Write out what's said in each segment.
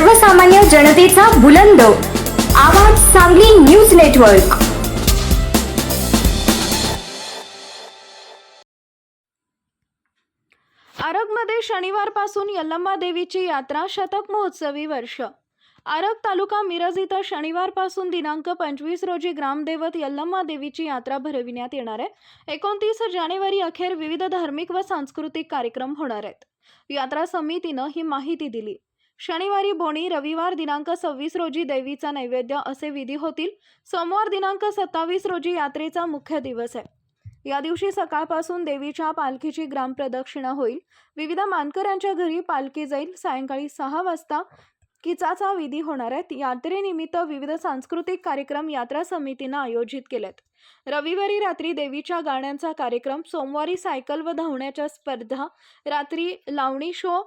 सर्वसामान्य जनतेचा बुलंद आवाज सांगली न्यूज नेटवर्क। आरगमध्ये शनिवारपासून यल्लम्मा देवीची यात्रा शतक महोत्सवी वर्ष। आरग तालुका मिरज इथं शनिवारपासून दिनांक 25 रोजी ग्रामदैवत यल्लम्मा देवीची यात्रा भरविण्यात येणार आहे। 29 जानेवारी अखेर विविध धार्मिक व सांस्कृतिक कार्यक्रम होणार आहेत। यात्रा समितीनं ही माहिती दिली। शनिवारी बोणी, रविवार दिनांक 26 रोजी देवीचा नैवेद्य असे विधी होतील। सोमवार दिनांक 27 रोजी यात्रेचा मुख्य दिवस आहे। या दिवशी सकाळपासून देवीच्या पालखीची ग्रामप्रदक्षिणा होईल। विविध मानकऱ्यांच्या घरी पालखी जाईल। सायंकाळी 6 वाजता किचाचा विधी होणार आहे। यात्रेनिमित्त विविध सांस्कृतिक कार्यक्रम यात्रा समितीनं आयोजित केलेत। रविवारी रात्री देवीच्या गाण्यांचा कार्यक्रम, सोमवारी सायकल व धावण्याच्या स्पर्धा, रात्री लावणी शो,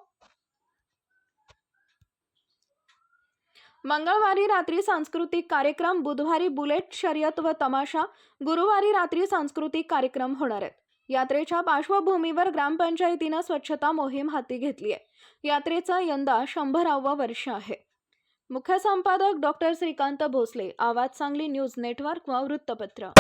मंगळवारी रात्री सांस्कृतिक कार्यक्रम, बुधवारी बुलेट शर्यत व तमाशा, गुरुवारी रात्री सांस्कृतिक कार्यक्रम होणार आहेत। यात्रेच्या पार्श्वभूमीवर ग्रामपंचायतीनं स्वच्छता मोहीम हाती घेतली आहे। यात्रेचा यंदा 100वा वर्ष आहे। मुख्य संपादक डॉक्टर श्रीकांत भोसले, आवाज सांगली न्यूज नेटवर्क व वृत्तपत्र।